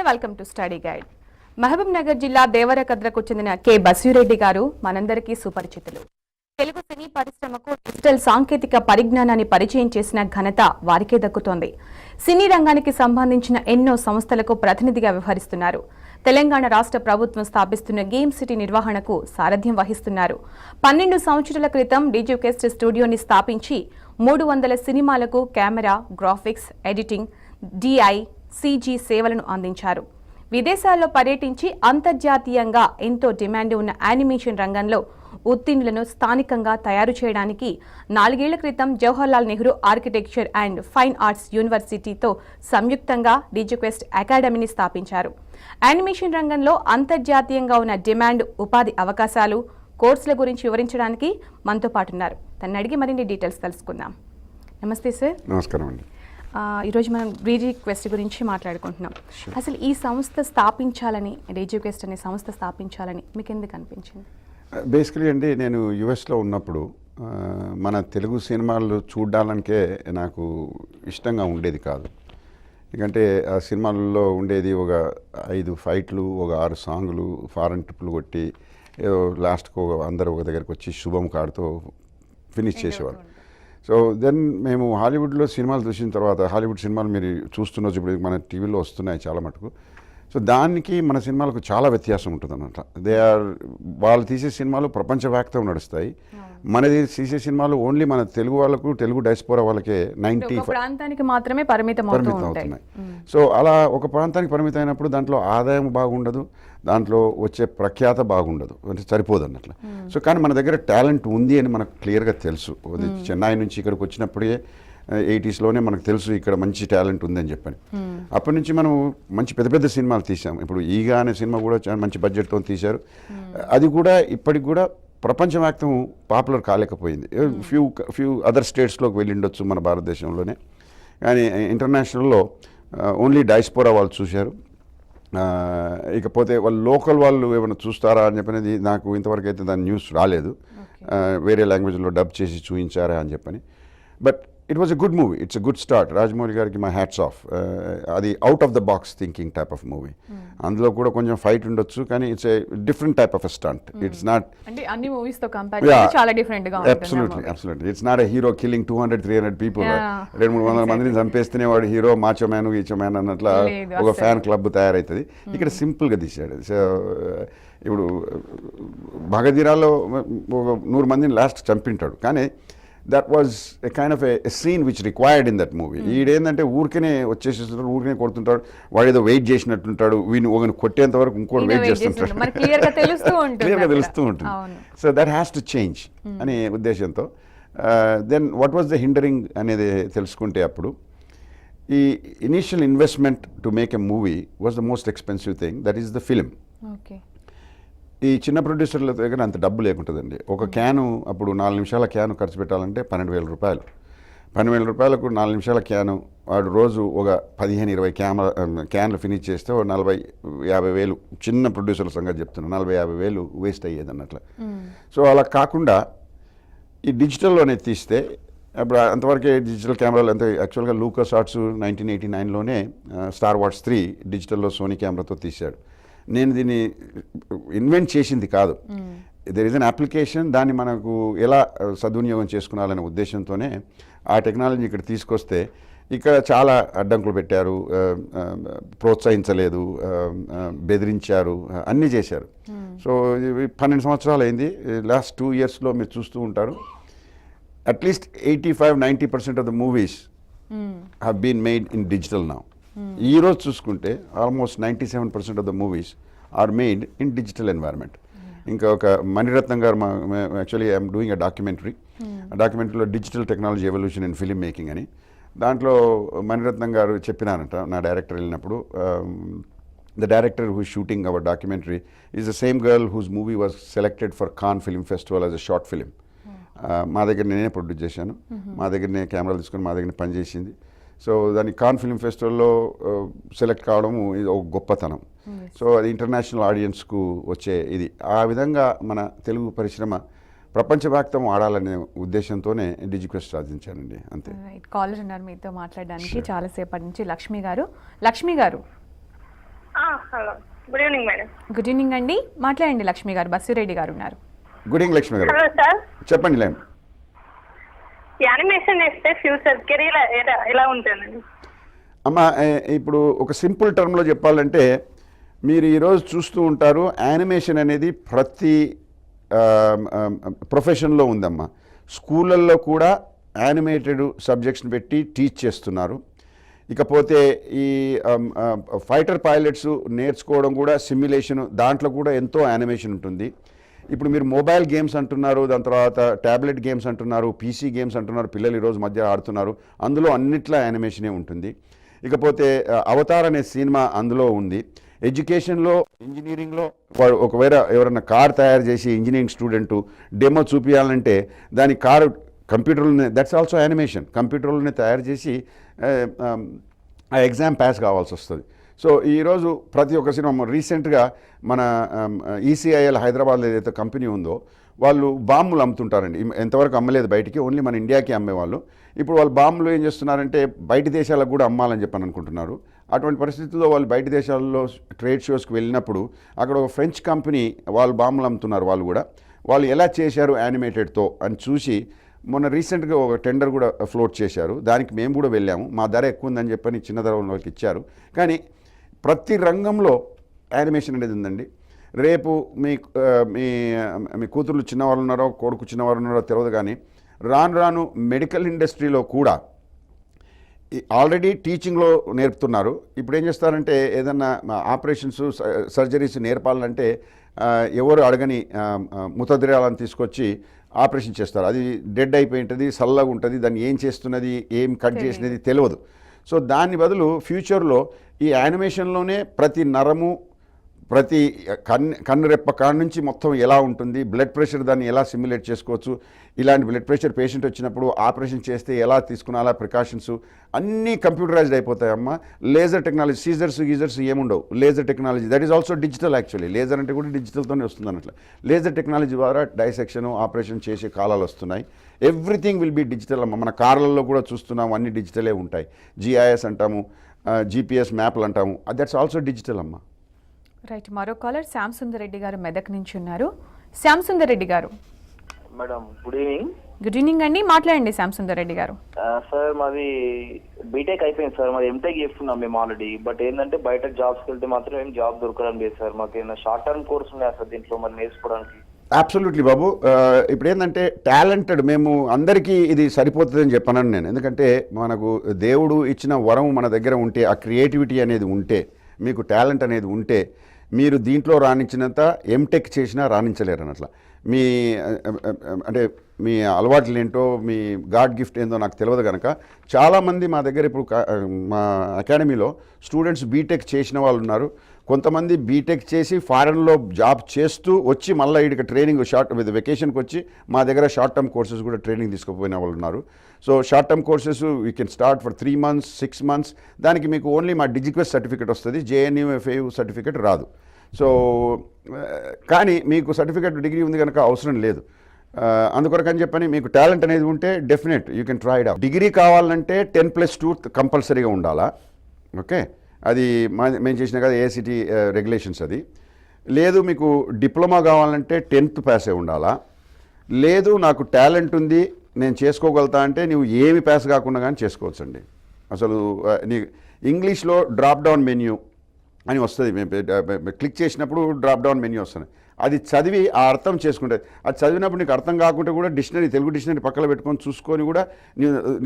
Welcome to study guide. Mahabubnagar జిల్లా దేవరకద్రకు చెందిన కె బసిరెడ్డి గారు మనందరికీ సుపరిచితులు. తెలుగు సినీ పరిశ్రమకు డిజిటల్ సాంకేతిక పరిజ్ఞానాన్ని పరిచయం చేసిన ఘనత వారికే దక్కుతోంది. సినీ రంగానికి సంబంధించిన ఎన్నో సంస్థలకు ప్రతినిధిగా వ్యవహరిస్తున్నారు. తెలంగాణ రాష్ట్ర ప్రభుత్వం స్థాపిస్తున్న గేమ్ సిటీ నిర్వహణకు సారథ్యం వహిస్తున్నారు. 12 సంవత్సరాల క్రితం డిజిక్వెస్ట్ స్టూడియోని స్థాపించి 300 సినిమాలకు కెమెరా, గ్రాఫిక్స్, ఎడిటింగ్, డిఐ, సిజీ సేవలను అందించారు. విదేశాల్లో పర్యటించి అంతర్జాతీయంగా ఎంతో డిమాండ్ ఉన్న యానిమేషన్ రంగంలో ఉత్తీర్ణులను స్థానికంగా తయారు చేయడానికి 4 ఏళ్ల క్రితం Jawaharlal Nehru architecture and fine arts యూనివర్సిటీతో సంయుక్తంగా డిజిక్వెస్ట్ అకాడమీని స్థాపించారు. యానిమేషన్ రంగంలో అంతర్జాతీయంగా ఉన్న డిమాండ్, ఉపాధి అవకాశాలు, కోర్సుల గురించి వివరించడానికి మనతో పాటు ఉన్నారు. తనని అడిగి మరిన్ని డీటెయిల్స్ తెలుసుకుందాం. నమస్తే సార్. నమస్కారం అండి. ఈరోజు మనం డిజిక్వెస్ట్ గురించి మాట్లాడుకుంటున్నాం. అసలు ఈ సంస్థ స్థాపించాలని, డిజిక్వెస్ట్ అనే సంస్థ స్థాపించాలని మీకు ఎందుకు అనిపించింది? బేసికలీ అండి, నేను యుఎస్లో ఉన్నప్పుడు మన తెలుగు సినిమాలు చూడడానికే నాకు ఇష్టంగా ఉండేది కాదు. ఎందుకంటే ఆ సినిమాల్లో ఉండేది ఒక 5 ఫైట్లు, ఒక 6 సాంగులు, ఫారెన్ ట్రిప్లు కొట్టి ఏదో లాస్ట్కు అందరూ ఒక దగ్గరికి వచ్చి శుభం కాడుతో ఫినిష్ చేసేవాళ్ళు. సో దెన్ మేము హాలీవుడ్లో సినిమాలు చూసిన తర్వాత, హాలీవుడ్ సినిమాలు మీరు చూస్తున్నచ్చు, ఇప్పుడు మన టీవీలో వస్తున్నాయి చాలా మటుకు. సో దానికి మన సినిమాలకు చాలా వ్యత్యాసం ఉంటుంది అన్నమాట. వాళ్ళు తీసే సినిమాలు ప్రపంచవ్యాప్తంగా నడుస్తాయి. మనది తీసే సినిమాలు ఓన్లీ మన తెలుగు వాళ్ళకు, తెలుగు డైస్పోరా వాళ్ళకే 90 ప్రాంతానికి మాత్రమే పరిమితం అవుతున్నాయి. సో అలా ఒక ప్రాంతానికి పరిమితం అయినప్పుడు దాంట్లో ఆదాయం బాగుండదు, దాంట్లో వచ్చే ప్రఖ్యాత బాగుండదు, అంటే సరిపోదు అన్నట్లు. సో కానీ మన దగ్గర టాలెంట్ ఉంది అని మనకు క్లియర్గా తెలుసు. చెన్నై నుంచి ఇక్కడికి వచ్చినప్పుడే 80sలోనే మనకు తెలుసు ఇక్కడ మంచి టాలెంట్ ఉందని చెప్పని. అప్పటి నుంచి మనం మంచి పెద్ద పెద్ద సినిమాలు తీసాం. ఇప్పుడు ఈగా అనే సినిమా కూడా చాలా మంచి బడ్జెట్తో తీశారు. అది కూడా ఇప్పటికి కూడా ప్రపంచవ్యాప్తం పాపులర్ కాలేకపోయింది. ఫ్యూ అదర్ స్టేట్స్లోకి వెళ్ళిండొచ్చు మన భారతదేశంలోనే, కానీ ఇంటర్నేషనల్లో ఓన్లీ డైస్పోరా వాళ్ళు చూశారు. ఇకపోతే వాళ్ళు లోకల్ వాళ్ళు ఏమైనా చూస్తారా అని చెప్పనేది నాకు ఇంతవరకు అయితే దాని న్యూస్ రాలేదు. వేరే లాంగ్వేజ్లో డబ్ చేసి చూపించారా అని చెప్పని. But it was a good movie, it's a good start. Rajamouli గారికి మై హ్యాట్స్ ఆఫ్. అది out of the box thinking type of movie. అందులో కూడా కొంచెం ఫైట్ ఉండొచ్చు, కానీ it's a different type of a stunt. It's not అన్ని movies తో compare చేస్తే చాలా డిఫరెంట్ గా ఉంటుంది. Absolutely it's not a hero killing 200-300 people. 200-300 మందిని చంపేస్తేనే వాడు హీరో, మాచో మ్యాన్, గీచో మ్యాన్ అన్నట్ల ఒక ఫ్యాన్ క్లబ్ తయారవుతుంది. ఇక్కడ సింపుల్గా తీశాడు. సో ఇప్పుడు భగధీరాలో ఒక 100 మందిని లాస్ట్ చంపింటాడు, కానీ that was a kind of a scene which required in that movie. ఈడేంటంటే ఊరికనే వచ్చేసేస్తుంటాడు, ఊరికనే కొడుతుంటాడు, వాడు ఏదో వెయిట్ చేసినట్టుంటాడు, వీని ఒకరిని కొట్టేంత వరకు ఇంకోటి వెయిట్ చేస్తుంటాడు, క్లియర్గా తెలుస్తూ ఉంటుంది. So that has to change అనే ఉద్దేశంతో then what was the hindering అనేది తెలుసుకుంటే, అప్పుడు ఈ initial investment to make a movie was the most expensive thing, that is the film. ఈ చిన్న ప్రొడ్యూసర్ల దగ్గర అంత డబ్బు లేకుంటుందండి. ఒక క్యాను అప్పుడు 4 నిమిషాల క్యాను ఖర్చు పెట్టాలంటే 12,000 రూపాయలు. 12,000 రూపాయలకు 4 నిమిషాల క్యాను వాడు రోజు ఒక 15-20 క్యాన్లు ఫినిష్ చేస్తే 40,000-50,000 చిన్న ప్రొడ్యూసర్ల సంగతి చెప్తున్నా, 40,000-50,000 వేస్ట్ అయ్యేది అన్నట్లు. సో అలా కాకుండా ఈ డిజిటల్లోనే తీస్తే, అప్పుడు అంతవరకే డిజిటల్ కెమెరాలు అంతే. యాక్చువల్గా లూకాస్ ఆర్ట్స్ 1989లోనే స్టార్ వార్స్ 3 డిజిటల్లో సోనీ కెమెరాతో తీశాడు. నేను దీన్ని ఇన్వెంట్ చేసింది కాదు, దెర్ ఈజ్ అన్ అప్లికేషన్. దాన్ని మనకు ఎలా సద్వినియోగం చేసుకున్నాలనే ఉద్దేశంతోనే ఆ టెక్నాలజీ ఇక్కడ తీసుకొస్తే, ఇక్కడ చాలా అడ్డంకులు పెట్టారు, ప్రోత్సహించలేదు, బెదిరించారు, అన్నీ చేశారు. సో 12 సంవత్సరాలు అయింది. లాస్ట్ 2 yearsలో మీరు చూస్తూ ఉంటారు, at least 85-90% of the movies have been made in digital now. ఈరోజు చూసుకుంటే almost 97% of the movies are made in digital environment. ఇంకా ఒక మణిరత్నం గారు, actually I'm doing a documentary. ఆ డాక్యుమెంటరీలో digital technology evolution in film making అని, దాంట్లో మణిరత్నం గారు చెప్పినారంట నా డైరెక్టర్ వెళ్ళినప్పుడు, the director who shooting our documentary is the same girl whose movie was selected for Cannes film festival as a short film. మా దగ్గర నేనే ప్రొడ్యూస్ చేశాను, మా దగ్గరనే కెమెరాలు తీసుకొని మా దగ్గర పనిచేసింది. సో దాని కాన్ ఫిల్మ్ ఫెస్టివల్లో సెలెక్ట్ కావడము ఇది ఒక గొప్పతనం. సో అది ఇంటర్నేషనల్ ఆడియన్స్కు వచ్చే ఇది. ఆ విధంగా మన తెలుగు పరిశ్రమ ప్రపంచవ్యాప్తం ఆడాలనే ఉద్దేశంతోనే డిజిక్వెస్ట్ సాధించానండి, అంతే. కాలర్ ఉన్నారు మీతో మాట్లాడడానికి చాలాసేపటి నుంచి, లక్ష్మి గారు. లక్ష్మి గారు, hello, good evening madam. Good evening అండి, మాట్లాడండి. లక్ష్మి గారు, బస్సిరెడ్డి గారు ఉన్నారు. గుడ్ ఈవినింగ్ లక్ష్మి గారు, హలో సార్, చెప్పండి. లేండి యానిమేషన్ వేస్తే ఫ్యూచర్ కెరీర్ ఎలా ఉంటుందండి? అమ్మ, ఇప్పుడు ఒక సింపుల్ టర్మ్లో చెప్పాలంటే మీరు ఈరోజు చూస్తూ ఉంటారు, యానిమేషన్ అనేది ప్రతి ప్రొఫెషన్లో ఉందమ్మా. స్కూళ్ళల్లో కూడా యానిమేటెడ్ సబ్జెక్ట్స్ని పెట్టి టీచ్ చేస్తున్నారు. ఇకపోతే ఈ ఫైటర్ పైలట్స్ నేర్చుకోవడం కూడా సిమ్యులేషన్, దాంట్లో కూడా ఎంతో యానిమేషన్ ఉంటుంది. ఇప్పుడు మీరు మొబైల్ గేమ్స్ అంటున్నారు, దాని తర్వాత ట్యాబ్లెట్ గేమ్స్ అంటున్నారు, పీసీ గేమ్స్ అంటున్నారు, పిల్లలు ఈరోజు మధ్య ఆడుతున్నారు, అందులో అన్నిట్లా యానిమేషనే ఉంటుంది. ఇకపోతే అవతార్ అనే సినిమా అందులో ఉంది. ఎడ్యుకేషన్లో, ఇంజనీరింగ్లో ఒకవేళ ఎవరైనా కార్ తయారు చేసి ఇంజనీరింగ్ స్టూడెంట్ డెమో చూపించాలంటే దాని కారు కంప్యూటర్లోనే, దట్స్ ఆల్సో యానిమేషన్, కంప్యూటర్లోనే తయారు చేసి ఆ ఎగ్జామ్ పాస్ కావాల్సి వస్తుంది. సో ఈరోజు ప్రతి ఒక్క సినిమా, రీసెంట్గా మన ఈసీఐఎల్ హైదరాబాద్లో ఏదైతే కంపెనీ ఉందో వాళ్ళు బాంబులు అమ్ముతుంటారండి. ఎంతవరకు అమ్మలేదు బయటికి, ఓన్లీ మన ఇండియాకి అమ్మేవాళ్ళు. ఇప్పుడు వాళ్ళు బాంబులు ఏం చేస్తున్నారంటే బయట దేశాలకు కూడా అమ్మాలని చెప్పని అనుకుంటున్నారు. అటువంటి పరిస్థితుల్లో వాళ్ళు బయట దేశాల్లో ట్రేడ్ షోస్కి వెళ్ళినప్పుడు అక్కడ ఒక ఫ్రెంచ్ కంపెనీ వాళ్ళు బాంబులు అమ్ముతున్నారు. వాళ్ళు ఎలా చేశారు యానిమేటెడ్తో అని చూసి మొన్న రీసెంట్గా ఒక టెండర్ కూడా ఫ్లోట్ చేశారు. దానికి మేము కూడా వెళ్ళాము. మా ధర ఎక్కువ ఉందని చెప్పని చిన్న ధర ఉన్న వాళ్ళకి ఇచ్చారు. కానీ ప్రతి రంగంలో యానిమేషన్ అనేది ఉందండి. రేపు మీ కూతుర్లు చిన్నవాళ్ళు ఉన్నారో, కొడుకు చిన్నవాళ్ళు ఉన్నారో తెలియదు, కానీ రాను రాను మెడికల్ ఇండస్ట్రీలో కూడా ఆల్రెడీ టీచింగ్లో నేర్పుతున్నారు. ఇప్పుడు ఏం చేస్తారంటే ఏదన్నా ఆపరేషన్స్, సర్జరీస్ నేర్పాలంటే ఎవరు అడగని ముతద్రాలను తీసుకొచ్చి ఆపరేషన్ చేస్తారు. అది డెడ్ అయిపోయి ఉంటుంది, సల్లగా ఉంటుంది, దాన్ని ఏం చేస్తున్నది, ఏం కట్ చేసినది తెలియదు. సో దాని బదులు ఫ్యూచర్లో ఈ యానిమేషన్లోనే ప్రతి నరము, ప్రతి కన్ను రెప్ప కాడ నుంచి మొత్తం ఎలా ఉంటుంది, బ్లడ్ ప్రెషర్ దాన్ని ఎలా సిమ్యులేట్ చేసుకోవచ్చు, ఇలాంటి బ్లడ్ ప్రెషర్ పేషెంట్ వచ్చినప్పుడు ఆపరేషన్ చేస్తే ఎలా తీసుకున్నాలా, ప్రికాషన్స్ అన్నీ కంప్యూటరైజ్డ్ అయిపోతాయమ్మా. లేజర్ టెక్నాలజీ, గీజర్స్ ఏముండవు. Laser technology that is also digital. Actually laser అంటే కూడా డిజిటల్తోనే వస్తుంది అన్నట్లు. లేజర్ టెక్నాలజీ ద్వారా డైసెక్షన్, ఆపరేషన్ చేసే కాలాలు వస్తున్నాయి. ఎవ్రీథింగ్ విల్ బీ డిజిటల్ అమ్మ. మన కార్లలో కూడా చూస్తున్నాము, అన్ని డిజిటలే ఉంటాయి. జిఐఎస్ అంటాము, జీపీఎస్ మ్యాప్లు అంటాము, దట్స్ ఆల్సో డిజిటల్ అమ్మ. రైట్, మరో కాలర్ శ్యామ్ సుందర్ రెడ్డి గారు మెదక్ నుంచి ఉన్నారు. శ్యామ్ సుందర్ రెడ్డి గారు, madam good evening. Good evening అండి, మాట్లాడండి శ్యామ్ సుందర్ రెడ్డి గారు. సార్ మాది బీటెక్ అయిపోయింది సార్, మాది ఎంటెక్ చేస్తున్నాం మేము ఆల్రెడీ. బట్ ఏంటంటే బయట జాబ్స్కి వెళ్తే మాత్రం ఏం జాబ్ దొరకడం లేదు సార్. మాకు ఏమైనా షార్ట్ టర్మ్ కోర్స్ ఉన్నాయా సార్ దీంట్లో మరి నేర్చుకోవడానికి? అబ్సల్యూట్లీ బాబు. ఇప్పుడు ఏంటంటే టాలెంటెడ్, మేము అందరికీ ఇది సరిపోతుందని చెప్పాను నేను. ఎందుకంటే మనకు దేవుడు ఇచ్చిన వరం మన దగ్గర ఉంటే, ఆ క్రియేటివిటీ అనేది ఉంటే, మీకు టాలెంట్ అనేది ఉంటే, మీరు దీంట్లో రాణించినంత ఎంటెక్ చేసినా రాణించలేరు అన్నట్ల. అంటే మీ అలవాట్లు ఏంటో, మీ గాడ్ గిఫ్ట్ ఏందో నాకు తెలియదు కనుక చాలామంది మా దగ్గర ఇప్పుడు మా అకాడమీలో స్టూడెంట్స్ బీటెక్ చేసిన వాళ్ళు ఉన్నారు. కొంతమంది బీటెక్ చేసి ఫారెన్లో జాబ్ చేస్తూ వచ్చి మళ్ళీ ఇక్కడికి ట్రైనింగ్ వెకేషన్కి వచ్చి మా దగ్గర షార్ట్ టర్మ్ కోర్సెస్ కూడా ట్రైనింగ్ తీసుకుపోయిన వాళ్ళు ఉన్నారు. So short term courses we can start for 3 months, 6 months. దానికి మీకు ఓన్లీ మా డిజిక్వెస్ సర్టిఫికేట్ వస్తుంది, JNUFAU సర్టిఫికేట్ రాదు. సో కానీ మీకు సర్టిఫికేట్, డిగ్రీ ఉంది కనుక అవసరం లేదు. అందుకొరకని చెప్పని మీకు టాలెంట్ అనేది ఉంటే definite you can try it out. Degree కావాలంటే 10+2 కంపల్సరీగా ఉండాలా. ఓకే, అది మేము చేసిన కదా ఏఐసిటి రెగ్యులేషన్స్. అది లేదు, మీకు డిప్లొమా కావాలంటే 10th పాస్ అయి ఉండాలా. లేదు నాకు టాలెంట్ ఉంది నేను చేసుకోగలుగుతా అంటే నువ్వు ఏమి పాస్ కాకుండా కానీ చేసుకోవచ్చండి. అసలు నీ ఇంగ్లీష్లో డ్రాప్ డౌన్ మెన్యూ అని వస్తుంది, క్లిక్ చేసినప్పుడు డ్రాప్ డౌన్ మెన్యూ వస్తుంది. అది చదివి ఆ అర్థం చేసుకుంటే, అది చదివినప్పుడు నీకు అర్థం కాకుంటే కూడా తెలుగు డిక్షనరీ పక్కన పెట్టుకొని చూసుకొని కూడా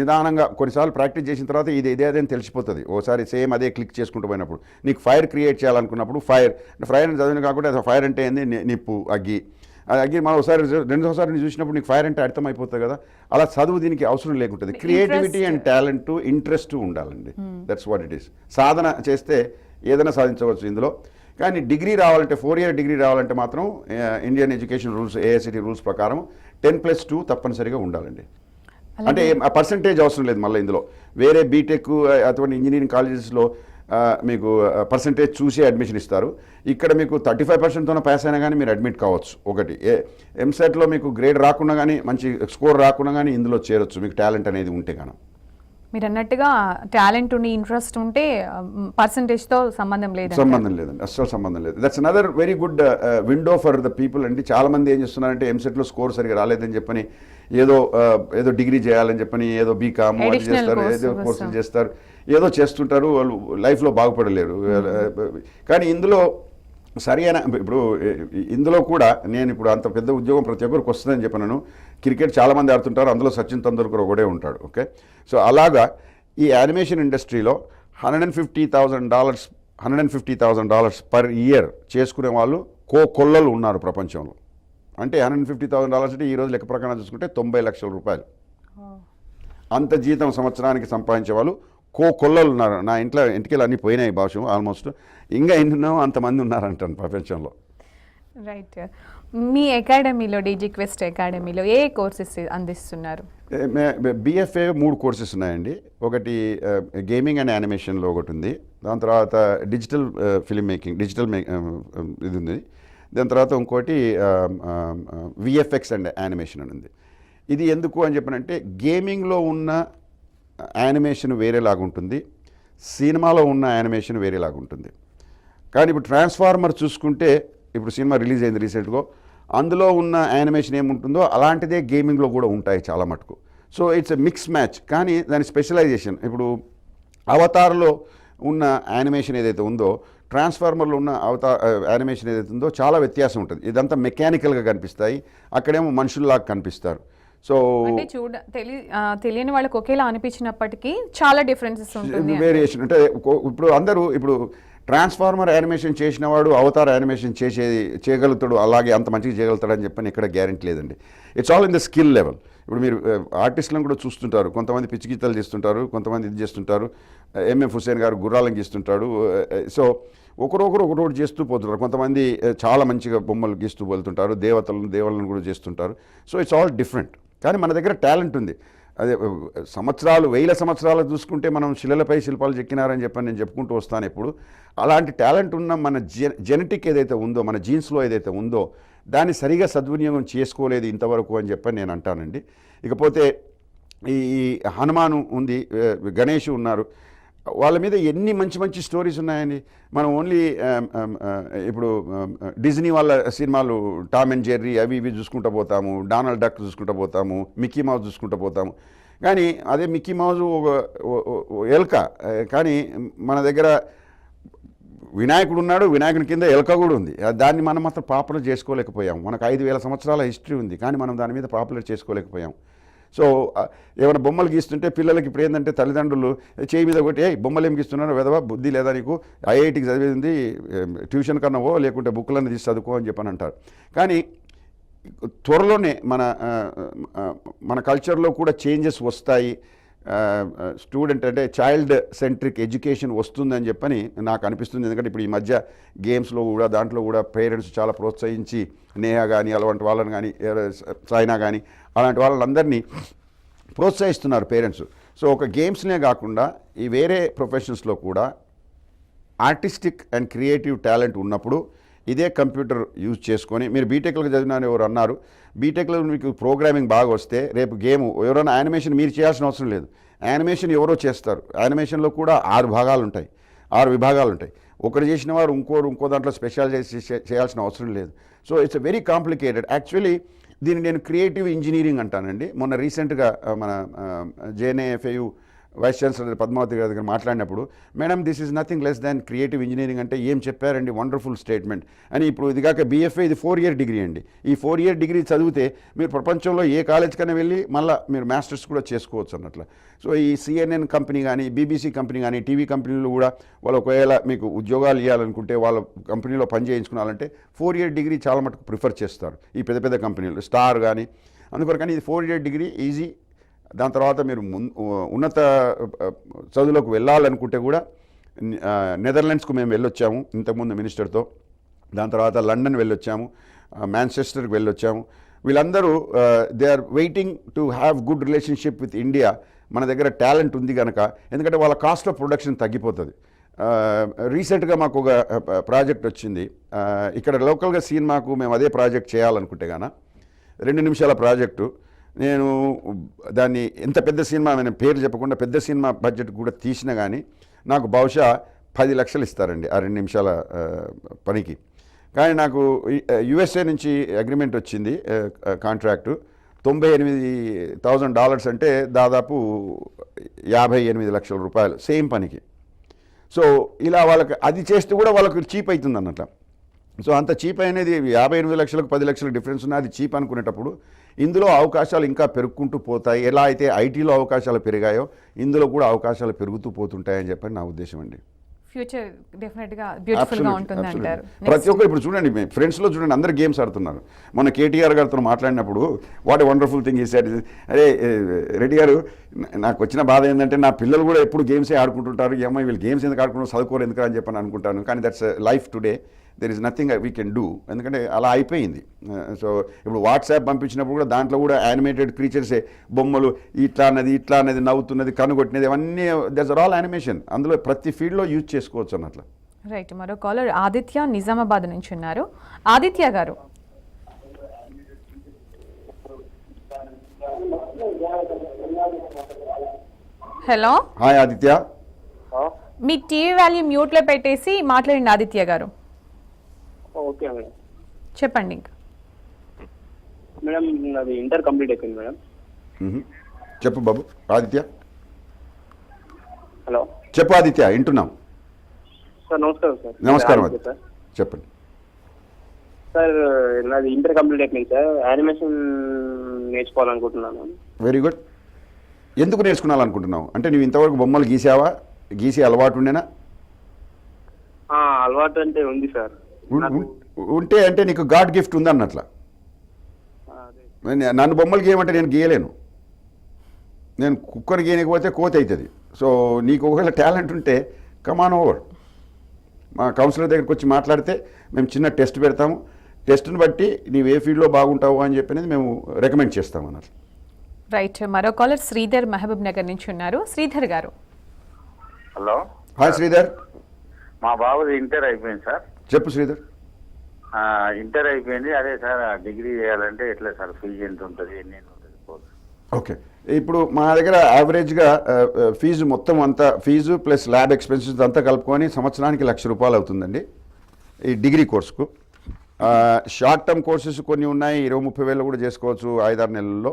నిదానంగా కొన్నిసార్లు ప్రాక్టీస్ చేసిన తర్వాత ఇదే అని తెలిసిపోతుంది. ఓసారి సేమ్ అదే క్లిక్ చేసుకుంటూ పోయినప్పుడు నీకు ఫైర్ క్రియేట్ చేయాలనుకున్నప్పుడు ఫైర్ అని చదివిన కాకుండా ఫైర్ అంటే ఏంది, నిప్పు, అగ్గి. అది అగ్గి మనం ఒకసారి రెండోసారి చూసినప్పుడు నీకు ఫైర్ అంటే అర్థమైపోతుంది కదా. అలా చదువు దీనికి అవసరం లేకుంటుంది. క్రియేటివిటీ అండ్ టాలెంట్, ఇంట్రెస్ట్ ఉండాలండి. That's what it is. సాధన చేస్తే ఏదైనా సాధించవచ్చు ఇందులో. కానీ డిగ్రీ రావాలంటే 4-year డిగ్రీ రావాలంటే మాత్రం Indian education rules, AICTE rules ప్రకారం 10+2 తప్పనిసరిగా ఉండాలండి. అంటే ఆ పర్సంటేజ్ అవసరం లేదు. మళ్ళీ ఇందులో వేరే బీటెక్ అటువంటి ఇంజనీరింగ్ కాలేజెస్లో మీకు పర్సంటేజ్ చూసి అడ్మిషన్ ఇస్తారు. ఇక్కడ మీకు 35%తోనే పాస్ అయినా కానీ మీరు అడ్మిట్ కావచ్చు. ఒకటి ఎంసెట్లో మీకు గ్రేడ్ రాకుండా కానీ, మంచి స్కోర్ రాకుండా కానీ ఇందులో చేరొచ్చు మీకు టాలెంట్ అనేది ఉంటే కానీ. మీరు అన్నట్టుగా టాలెంట్ ఉండి ఇంట్రెస్ట్ ఉంటే పర్సంటేజ్తో సంబంధం లేదు. సంబంధం లేదండి, అస్సలు సంబంధం లేదు. That's another very good window for the people అండి. చాలా మంది ఏం చేస్తున్నారంటే ఎంసెట్లో స్కోర్ సరిగా రాలేదని చెప్పని ఏదో డిగ్రీ చేయాలని చెప్పని ఏదో బీకామ్ అది చేస్తారు, ఏదో కోర్సులు చేస్తారు, ఏదో చేస్తుంటారు, వాళ్ళు లైఫ్లో బాగుపడలేరు. కానీ ఇందులో సరైన ఇప్పుడు ఇందులో కూడా నేను ఇప్పుడు అంత పెద్ద ఉద్యోగం ప్రతి ఒక్కరికి వస్తుందని చెప్పినాను. క్రికెట్ చాలామంది ఆడుతుంటారు, అందులో సచిన్ తెందూల్కర్ ఒకడే ఉంటాడు. ఓకే, సో అలాగా ఈ యానిమేషన్ ఇండస్ట్రీలో $150,000 పర్ ఇయర్ చేసుకునే వాళ్ళు కొల్లలు ఉన్నారు ప్రపంచంలో. అంటే $150,000 అంటే ఈరోజు లెక్క ప్రకారం చూసుకుంటే 90 లక్షల రూపాయలు. అంత జీతం సంవత్సరానికి సంపాదించే వాళ్ళు కొల్లలు ఉన్నారు. నా ఇంటికి అన్నీ పోయినాయి భాష ఆల్మోస్ట్. ఇంకా ఎన్నో అంతమంది ఉన్నారంటాను ప్రపంచంలో. రైట్. మీ అకాడమీలో డీజీ క్వెస్ట్ అకాడమీలో ఏ కోర్సెస్ అందిస్తున్నారు? బిఎఫ్ఏ 3 కోర్సెస్ ఉన్నాయండి. ఒకటి గేమింగ్ అండ్ యానిమేషన్లో ఒకటి ఉంది, దాని తర్వాత డిజిటల్ ఫిల్మ్ మేకింగ్ ఇది ఉంది, దాని తర్వాత ఇంకోటి విఎఫ్ఎక్స్ అండ్ యానిమేషన్ అని ఉంది. ఇది ఎందుకు అని చెప్పనంటే గేమింగ్లో ఉన్న యానిమేషన్ వేరేలాగుంటుంది, సినిమాలో ఉన్న యానిమేషన్ వేరేలాగుంటుంది. కానీ ఇప్పుడు ట్రాన్స్ఫార్మర్ చూసుకుంటే, ఇప్పుడు సినిమా రిలీజ్ అయింది రీసెంట్గా, అందులో ఉన్న యానిమేషన్ ఏముంటుందో అలాంటిదే గేమింగ్లో కూడా ఉంటాయి చాలా మటుకు. So it's a mix match. కానీ దాని స్పెషలైజేషన్ ఇప్పుడు అవతార్లో ఉన్న యానిమేషన్ ఏదైతే ఉందో, ట్రాన్స్ఫార్మర్లో ఉన్న యానిమేషన్ ఏదైతే ఉందో చాలా వ్యత్యాసం ఉంటుంది. ఇదంతా మెకానికల్గా కనిపిస్తాయి, అక్కడేమో మనుషుల్లాగా కనిపిస్తారు. సో అంటే తెలియని వాళ్ళకి ఒకేలా అనిపించినప్పటికీ చాలా డిఫరెన్సెస్ ఉంటుంది, వేరియేషన్. అంటే ఇప్పుడు ట్రాన్స్ఫార్మర్ యానిమేషన్ చేసిన వాడు అవతార్ యానిమేషన్ చేయగలుగుతాడు, అలాగే అంత మంచిగా చేయగలుగుతాడని చెప్పని ఇక్కడ గ్యారెంటీ లేదండి. It's all in the skill level. ఇప్పుడు మీరు ఆర్టిస్టులను కూడా చూస్తుంటారు, కొంతమంది పిచ్చి గీతాలు చేస్తుంటారు, కొంతమంది ఇది చేస్తుంటారు. ఎంఎఫ్ హుసేన్ గారు గుర్రాలను గీస్తుంటాడు. సో ఒకరొకరు చేస్తూ పోతుంటారు. కొంతమంది చాలా మంచిగా బొమ్మలు గీస్తూ వెళ్తుంటారు, దేవతలను కూడా చేస్తుంటారు. So it's all different. కానీ మన దగ్గర టాలెంట్ ఉంది. అదే వేల సంవత్సరాలు చూసుకుంటే మనం శిలలపై శిల్పాలు చెక్కినారని చెప్పని నేను చెప్పుకుంటూ వస్తాను ఎప్పుడు. అలాంటి టాలెంట్ ఉన్న మన జెనెటిక్ ఏదైతే ఉందో, మన జీన్స్లో ఏదైతే ఉందో, దాన్ని సరిగా సద్వినియోగం చేసుకోలేదు ఇంతవరకు అని చెప్పని నేను అంటానండి. ఇకపోతే ఈ హనుమాను ఉంది, గణేష్ ఉన్నారు, వాళ్ళ మీద ఎన్ని మంచి స్టోరీస్ ఉన్నాయండి. మనం ఓన్లీ ఇప్పుడు డిజ్నీ వాళ్ళ సినిమాలు టామ్ అండ్ జెర్రీ అవి ఇవి చూసుకుంటూ పోతాము, డొనాల్డ్ డక్ చూసుకుంటూ పోతాము, మిక్కీ మౌజ్ చూసుకుంటూ పోతాము. కానీ అదే మిక్కీ మౌజ్ ఒక ఎలుక, కానీ మన దగ్గర వినాయకుడు ఉన్నాడు, వినాయకుని కింద ఎలుక కూడా ఉంది. దాన్ని మనం మాత్రం పాపులర్ చేసుకోలేకపోయాం. మనకు 5,000 సంవత్సరాల హిస్టరీ ఉంది, కానీ మనం దాని మీద పాపులర్ చేసుకోలేకపోయాం. సో ఏమైనా బొమ్మలు గీస్తుంటే పిల్లలకి ఇప్పుడు ఏంటంటే తల్లిదండ్రులు చేయి మీద కొట్టి బొమ్మలు ఏం గీస్తున్నారు, వెదవా బుద్ధి లేదా నీకు, ఐఐటికి చదివేది ట్యూషన్ కన్నావో లేకుంటే బుక్లన్నీ తీసి చదువుకో అని చెప్పని అంటారు. కానీ త్వరలోనే మన కల్చర్లో కూడా చేంజెస్ వస్తాయి. స్టూడెంట్ అంటే చైల్డ్ సెంట్రిక్ ఎడ్యుకేషన్ వస్తుందని చెప్పని నాకు అనిపిస్తుంది. ఎందుకంటే ఇప్పుడు ఈ మధ్య గేమ్స్లో కూడా దాంట్లో కూడా పేరెంట్స్ చాలా ప్రోత్సహించి, నేహా కానీ అలాంటి వాళ్ళని కానీ, సైనా కానీ అలాంటి వాళ్ళందరినీ ప్రోత్సహిస్తున్నారు పేరెంట్స్. సో ఒక గేమ్స్నే కాకుండా ఈ వేరే ప్రొఫెషన్స్లో కూడా ఆర్టిస్టిక్ అండ్ క్రియేటివ్ టాలెంట్ ఉన్నప్పుడు ఇదే కంప్యూటర్ యూజ్ చేసుకొని, మీరు బీటెక్లో చదివినారు ఎవరు అన్నారు, బీటెక్లో మీకు ప్రోగ్రామింగ్ బాగా వస్తే రేపు గేమ్ ఎవరైనా యానిమేషన్ మీరు చేయాల్సిన అవసరం లేదు, యానిమేషన్ ఎవరో చేస్తారు. యానిమేషన్లో కూడా 6 విభాగాలు ఉంటాయి. ఒకరు చేసిన వారు ఇంకో దాంట్లో స్పెషలైజ్ చేయాల్సిన అవసరం లేదు. So it's very complicated. Actually దీన్ని నేను క్రియేటివ్ ఇంజనీరింగ్ అంటానండి. మొన్న రీసెంట్గా మన జేఎన్ఏఎఫ్ఏయు వైస్ ఛాన్సలర్ పద్మావతి గారి దగ్గర మాట్లాడినప్పుడు, madam this is nothing less than creative engineering అంటే ఏం చెప్పారండి, వండర్ఫుల్ స్టేట్మెంట్ అని. ఇప్పుడు ఇది కాక బీఎఫ్ఏ ఇది 4 ఇయర్ డిగ్రీ అండి. ఈ 4 ఇయర్ డిగ్రీ చదివితే మీరు ప్రపంచంలో ఏ కాలేజ్కైనా వెళ్ళి మళ్ళీ మీరు మాస్టర్స్ కూడా చేసుకోవచ్చు అన్నట్లు. సో ఈ CNN కంపెనీ కానీ, BBC కంపెనీ కానీ, టీవీ కంపెనీలు కూడా వాళ్ళు ఒకవేళ మీకు ఉద్యోగాలు ఇవ్వాలనుకుంటే వాళ్ళ కంపెనీలో పని చేయించుకోవాలంటే 4 ఇయర్ డిగ్రీ చాలా మటుకు ప్రిఫర్ చేస్తారు ఈ పెద్ద కంపెనీలు, స్టార్ కానీ. అందుకొరకని ఇది 4 ఇయర్ డిగ్రీ ఈజీ. దాని తర్వాత మీరు ఉన్నత చదువులకు వెళ్ళాలనుకుంటే కూడా నెదర్లాండ్స్కు మేము వెళ్ళొచ్చాము ఇంతకుముందు మినిస్టర్తో. దాని తర్వాత లండన్ వెళ్ళొచ్చాము, మాంచెస్టర్కి వెళ్ళొచ్చాము. వీళ్ళందరూ they are waiting to have good relationship with India. మన దగ్గర టాలెంట్ ఉంది కనుక, ఎందుకంటే వాళ్ళ కాస్ట్ ఆఫ్ ప్రొడక్షన్ తగ్గిపోతుంది. రీసెంట్గా మాకు ఒక ప్రాజెక్ట్ వచ్చింది ఇక్కడ లోకల్గా సినిమాకు. మేము అదే ప్రాజెక్ట్ చేయాలనుకుంటే గాన 2 నిమిషాల ప్రాజెక్టు నేను దాన్ని ఎంత పెద్ద సినిమా నేను పేరు చెప్పకుండా పెద్ద సినిమా బడ్జెట్ కూడా తీసినా కానీ నాకు బహుశా 10 లక్షలు ఇస్తారండి ఆ 2 నిమిషాల పనికి. కానీ నాకు యుఎస్ఏ నుంచి అగ్రిమెంట్ వచ్చింది, కాంట్రాక్టు $98,000 అంటే దాదాపు 58 లక్షల రూపాయలు సేమ్ పనికి. సో ఇలా వాళ్ళకి అది చేస్తే కూడా వాళ్ళకి చీప్ అవుతుంది అన్నట్ల. సో అంత చీప్ అనేది 58 లక్షలకు 10 లక్షలకు డిఫరెన్స్ ఉన్న అది చీప్ అనుకునేటప్పుడు ఇందులో అవకాశాలు ఇంకా పెరుగుకుంటూ పోతాయి. ఎలా అయితే ఐటీలో అవకాశాలు పెరిగాయో ఇందులో కూడా అవకాశాలు పెరుగుతూ పోతుంటాయని చెప్పని నా ఉద్దేశం అండి. ఫ్యూచర్ డెఫినెట్ గా బ్యూటిఫుల్ గా ఉంటుంది అంటారు. ప్రతి ఒక్కరు ఇప్పుడు చూడండి, మీ ఫ్రెండ్స్లో చూడండి, అందరు గేమ్స్ ఆడుతున్నారు. మొన్న కేటీఆర్ గారితో మాట్లాడినప్పుడు వాట్ ఏ వండర్ఫుల్ థింగ్ ఈ సార్, అరే రెడ్డి గారు నాకు వచ్చిన బాధ ఏంటంటే నా పిల్లలు కూడా ఎప్పుడు గేమ్సే ఆడుకుంటుంటారు, ఈ అమ్మాయి వీళ్ళు గేమ్స్ ఎందుకు ఆడుకుంటారు, చదువుకోరు ఎందుకు అని చెప్పని అనుకుంటాను. కానీ that's life today, there is nothing we can do, ఎందుకంటే అలా అయిపోయింది. సో ఇప్పుడు వాట్సాప్ పంపించినప్పుడు కూడా దాంట్లో కూడా యానిమేటెడ్ క్రీచర్సే, బొమ్మలు ఇట్లా అన్నది నవ్వుతున్నది కనుగొట్టినది, అవన్నీ దట్స్ ఆర్ ఆల్ యానిమేషన్. అందులో ప్రతి ఫీల్డ్లో యూజ్ చేసుకోవచ్చు అన్నట్లు. రైట్, మరో కాలర్ ఆదిత్య నిజామాబాద్ నుంచి ఉన్నారు. ఆదిత్య గారు, హలో. హాయ్ ఆదిత్య. మీ టీవీ వాల్యూ మ్యూట్ లో పెట్టేసి మాట్లాడండి ఆదిత్య గారు. Okay madam. చెప్పండి. ఇంకా మేడం అది ఇంటర్ కంప్లీట్ అయిపోయింది మేడం. చెప్పు బాబు. ఆదిత్య హలో. చెప్పు ఆదిత్య, వింటున్నాం. సార్ నమస్కారం సార్. నమస్కారం ఆదిత్య సార్. చెప్పండి సార్ నాది ఇంటర్ కంప్లీట్ అయిపోయింది సార్. యానిమేషన్ నేర్చుకోవాలనుకుంటున్నాను. Very good. ఎందుకు నేర్చుకోవాలనుకుంటున్నావు అంటే నువ్వు ఇంతవరకు బొమ్మలు గీసే అలవాటు ఉండేనా? అలవాటు అంటే ఉంది సార్. ఉంటే అంటే నీకు గాడ్ గిఫ్ట్ ఉంది అన్నట్ల. నన్ను బొమ్మలు గీయమంటే నేను గీయలేను, నేను కుక్కర్ గీయకపోతే కోత అవుతుంది. సో నీకు ఒకవేళ టాలెంట్ ఉంటే కమాన్ ఓవర్, మా కౌన్సిలర్ దగ్గరికి వచ్చి మాట్లాడితే మేము చిన్న టెస్ట్ పెడతాము, టెస్ట్ని బట్టి నీవు ఏ ఫీల్డ్లో బాగుంటావు అని చెప్పినది మేము రికమెండ్ చేస్తాం అన్నట్లు. రైట్, మరో కాలర్ శ్రీధర్ మహబూబ్ నగర్ నుంచి ఉన్నారు. శ్రీధర్ గారు. హలో. హాయ్ శ్రీధర్. మా బాబుది ఇంటర్ అయిపోయింది సార్. చెప్పు శ్రీధర్. ఇంటర్ అయిపోయింది, అదే సార్ డిగ్రీ చేయాలంటే ఎట్లా సార్, ఫీజు ఎంత ఉంటుంది, ఎన్ని ఉంటుంది కోర్స్? ఓకే, ఇప్పుడు మా దగ్గర యావరేజ్గా ఫీజు మొత్తం అంతా ఫీజు ప్లస్ ల్యాబ్ ఎక్స్పెన్సెస్ అంతా కలుపుకొని సంవత్సరానికి ₹1,00,000 అవుతుందండి ఈ డిగ్రీ కోర్సుకు. షార్ట్ టర్మ్ కోర్సెస్ కొన్ని ఉన్నాయి, 20-30 వేలు కూడా చేసుకోవచ్చు 5-6 నెలల్లో.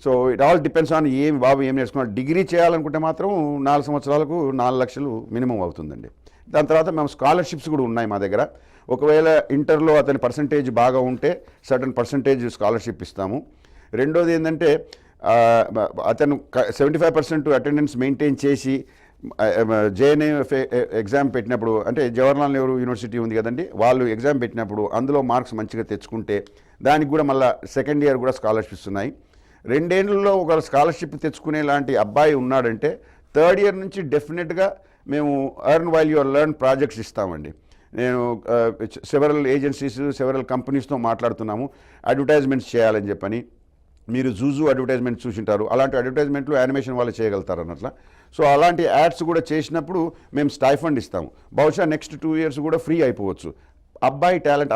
So it all depends on బాబు ఏం నేర్చుకున్నాడు. డిగ్రీ చేయాలనుకుంటే మాత్రం 4 సంవత్సరాలకు 4 లక్షలు మినిమం అవుతుందండి. దాని తర్వాత మేము స్కాలర్షిప్స్ కూడా ఉన్నాయి మా దగ్గర. ఒకవేళ ఇంటర్లో అతని పర్సంటేజ్ బాగా ఉంటే సర్టన్ పర్సంటేజ్ స్కాలర్షిప్ ఇస్తాము. రెండోది ఏంటంటే అతను 75% అటెండెన్స్ మెయింటైన్ చేసి జేఎన్ఎఫ్ ఎగ్జామ్ పెట్టినప్పుడు, అంటే జవహర్లాల్ నెహ్రూ యూనివర్సిటీ ఉంది కదండి, వాళ్ళు ఎగ్జామ్ పెట్టినప్పుడు అందులో మార్క్స్ మంచిగా తెచ్చుకుంటే దానికి కూడా మళ్ళీ సెకండ్ ఇయర్ కూడా స్కాలర్షిప్స్ ఉన్నాయి. 2 ఏళ్లలో ఒక స్కాలర్షిప్ తెచ్చుకునే లాంటి అబ్బాయి ఉన్నాడంటే థర్డ్ ఇయర్ నుంచి డెఫినెట్గా మేము earn while your learn projects ఇస్తామండి. నేను సెవరల్ ఏజెన్సీస్ సెవరల్ కంపెనీస్తో మాట్లాడుతున్నాము అడ్వర్టైజ్మెంట్స్ చేయాలని చెప్పని. మీరు జూజు అడ్వర్టైజ్మెంట్ చూసింటారు, అలాంటి అడ్వర్టైజ్మెంట్లు యానిమేషన్ వాళ్ళు చేయగలుగుతారు అన్నట్ల. సో అలాంటి యాడ్స్ కూడా చేసినప్పుడు మేము స్టైఫండ్ ఇస్తాము. బహుశా నెక్స్ట్ 2 ఇయర్స్ కూడా ఫ్రీ అయిపోవచ్చు.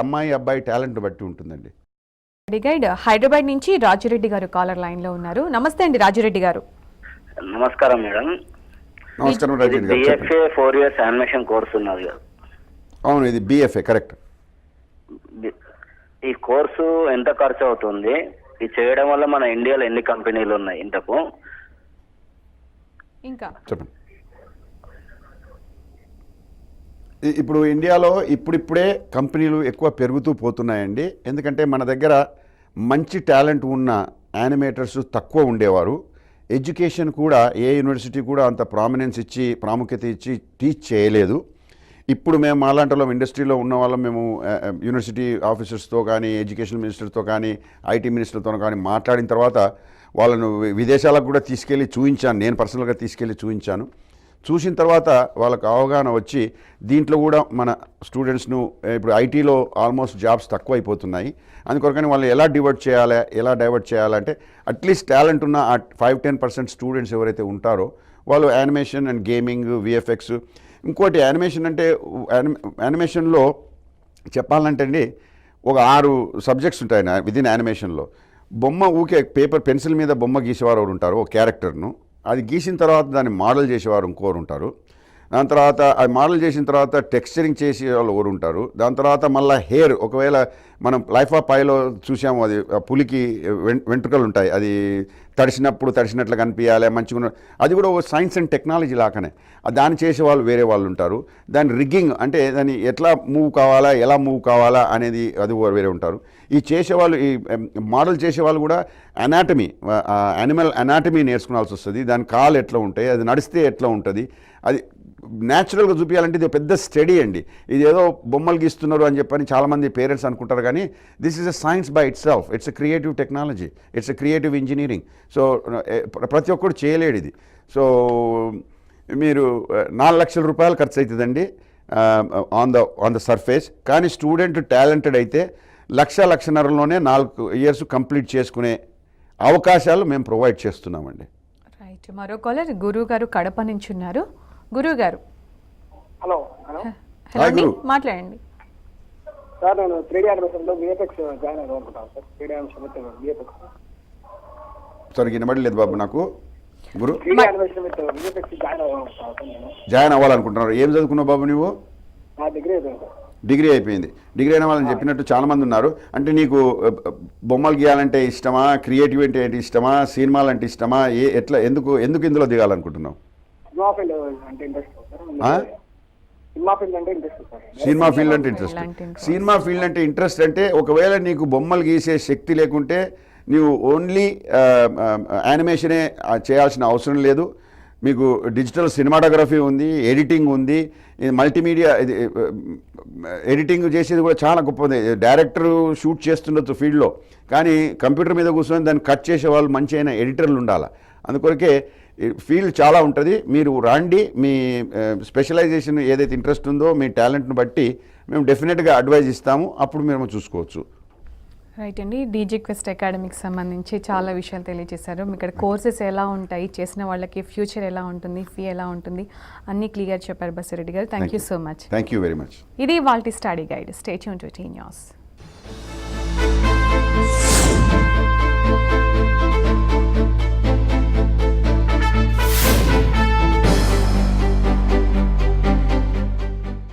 అమ్మాయి అబ్బాయి టాలెంట్ బట్టి ఉంటుందండి. గైడ్ హైదరాబాద్ నుంచి రాజిరెడ్డి గారు కాలర్ లైన్ లో ఉన్నారు. నమస్తే అండి రాజిరెడ్డి గారు. నమస్కారం మేడం. నమస్కారం రాజిరెడ్డి గారు. బిఎఫ్ఏ 4 ఇయర్స్ యానిమేషన్ కోర్స్ ఉన్నది కదా? అవును, ఇది బిఎఫ్ఏ కరెక్ట్. ఈ కోర్సు ఎంత ఖర్చు అవుతుంది? ఇది చేయడం వల్ల మన ఇండియాలో ఎన్ని కంపెనీలు ఉన్నాయి ఇంతకు? ఇంకా చెప్పండి. ఇప్పుడు ఇండియాలో ఇప్పుడిప్పుడే కంపెనీలు ఎక్కువ పెరుగుతూ పోతున్నాయండి. ఎందుకంటే మన దగ్గర మంచి టాలెంట్ ఉన్న యానిమేటర్స్ తక్కువ ఉండేవారు. ఎడ్యుకేషన్ కూడా ఏ యూనివర్సిటీ కూడా అంత ప్రాముఖ్యత ఇచ్చి టీచ్ చేయలేదు. ఇప్పుడు మేము మాలాంటిలో ఇండస్ట్రీలో ఉన్న వాళ్ళం, మేము యూనివర్సిటీ ఆఫీసర్స్తో కానీ ఎడ్యుకేషన్ మినిస్టర్తో కానీ ఐటీ మినిస్టర్తో కానీ మాట్లాడిన తర్వాత వాళ్ళను విదేశాలకు కూడా తీసుకెళ్ళి చూపించాను. నేను పర్సనల్గా తీసుకెళ్ళి చూసిన తర్వాత వాళ్ళకు అవగాహన వచ్చి దీంట్లో కూడా మన స్టూడెంట్స్ను ఇప్పుడు ఐటీలో ఆల్మోస్ట్ జాబ్స్ తక్కువ అయిపోతున్నాయి. అందుకొరకని వాళ్ళు ఎలా డైవర్ట్ చేయాలంటే అట్లీస్ట్ టాలెంట్ ఉన్న ఆ 5-10% స్టూడెంట్స్ ఎవరైతే ఉంటారో వాళ్ళు యానిమేషన్ అండ్ గేమింగ్, విఎఫ్ఎక్స్. ఇంకోటి యానిమేషన్లో చెప్పాలంటే అండి ఒక 6 సబ్జెక్ట్స్ ఉంటాయి విదిన్ యానిమేషన్లో. బొమ్మ ఊకే పేపర్ పెన్సిల్ మీద బొమ్మ గీసేవారు ఎవరు ఉంటారు, ఒక క్యారెక్టర్ను. అది గీసిన తర్వాత దాన్ని మోడల్ చేసేవారు ఇంకోరు ఉంటారు. దాని తర్వాత అది మోడల్ చేసిన తర్వాత టెక్స్చరింగ్ చేసే వాళ్ళు ఎవరు ఉంటారు. దాని తర్వాత మళ్ళీ హెయిర్, ఒకవేళ మనం లైఫ్ ఆఫ్ పైలో చూసాము, అది పులికి వెంట్రుకలు ఉంటాయి, అది తడిసినట్లు కనిపించాలి మంచిగా, అది కూడా ఒక సైన్స్ అండ్ టెక్నాలజీ లాగానే. దాన్ని చేసే వాళ్ళు వేరే వాళ్ళు ఉంటారు. దాని రిగ్గింగ్ అంటే దాన్ని ఎట్లా మూవ్ కావాలా, ఎలా మూవ్ కావాలా అనేది అది వేరే ఉంటారు. ఈ చేసేవాళ్ళు, ఈ మోడల్ చేసేవాళ్ళు కూడా అనాటమీ, యానిమల్ అనాటమీ నేర్చుకోవాల్సి వస్తుంది. దాని కాలు ఎట్లా ఉంటాయి, అది నడిస్తే ఎట్లా ఉంటుంది, అది న్యాచురల్గా చూపించాలంటే ఇది పెద్ద స్టడీ అండి. ఇది ఏదో బొమ్మలు గీస్తున్నారు అని చెప్పని చాలామంది పేరెంట్స్ అనుకుంటారు, కానీ this is a science by it self. It's a creative technology, it's a creative engineering. So ప్రతి ఒక్కరు చేయలేడు ఇది. సో మీరు 4 లక్షల రూపాయలు ఖర్చు అవుతుందండి ఆన్ ద సర్ఫేస్. కానీ స్టూడెంట్ టాలెంటెడ్ అయితే 1-1.5 4 ఇయర్స్ కంప్లీట్ చేసుకునే అవకాశాలు మేము ప్రొవైడ్ చేస్తున్నామండి. రైట్. మరో కాలర్ గురువు గారు కడప నుంచి ఉన్నారు. గురువు గారు హలో హలో హాయ్ అండి, గురు. మాట్లాడండి. సార్, నేను 3D యానిమేషన్లో VFX జాయిన్ అవ్వాలనుకుంటాను sir. 3D animation with VFX. సరిగ్గా వినబడలేదు బాబు నాకు. గురు 3D animation with VFX join అవ్వాలనుకుంటాను సార్ నేను. జాయిన్ అవ్వాలనుకుంటున్నారు. ఏం చదువుకున్నావు బాబు నువ్వు? నా డిగ్రీ అయిపోయింది సార్. డిగ్రీ అయిపోయింది. డిగ్రీ అయిన వాళ్ళని చెప్పినట్టు చాలామంది ఉన్నారు. అంటే నీకు బొమ్మలు గీయాలంటే ఇష్టమా, క్రియేటివిటీ అంటే ఇష్టమా, సినిమాలు అంటే ఇష్టమా, ఎందుకు ఇందులో దిగాలనుకుంటున్నావు? సినిమా ఫీల్డ్ అంటే ఇంట్రెస్ట్ సార్. సినిమా ఫీల్డ్ అంటే ఇంట్రెస్ట్ సార్. సినిమా ఫీల్డ్ అంటే ఇంట్రెస్ట్. సినిమా ఫీల్డ్ అంటే ఇంట్రెస్ట్ అంటే ఒకవేళ నీకు బొమ్మలు గీసే శక్తి లేకుంటే నీవు ఓన్లీ యానిమేషనే చేయాల్సిన అవసరం లేదు. మీకు డిజిటల్ సినిమాటోగ్రఫీ ఉంది, ఎడిటింగ్ ఉంది, మల్టీమీడియా ఎడిటింగ్ చేసేది కూడా చాలా గొప్పది. డైరెక్టర్ షూట్ చేస్తుండొచ్చు ఫీల్డ్లో, కానీ కంప్యూటర్ మీద కూర్చొని దాన్ని కట్ చేసే వాళ్ళు మంచి అయిన ఎడిటర్లు ఉండాలి. అందుకొరకే ఫీల్డ్ చాలా ఉంటుంది. మీరు రండి, మీ స్పెషలైజేషన్ ఏదైతే ఇంట్రెస్ట్ ఉందో మీ టాలెంట్ను బట్టి మేము డెఫినెట్గా అడ్వైజ్ ఇస్తాము. అప్పుడు మేము చూసుకోవచ్చు. రైట్ అండి. డీజే క్వెస్ట్ అకాడమీకి సంబంధించి చాలా విషయాలు తెలియజేశారు. ఇక్కడ కోర్సెస్ ఎలా ఉంటాయి, చేసిన వాళ్ళకి ఫ్యూచర్ ఎలా ఉంటుంది, ఫీ ఎలా ఉంటుంది, అన్నీ క్లియర్ చెప్పారు బసిరెడ్డి గారు. Thank you so much. Thank you very much. ఇది quality study guide. Stay tune to T news.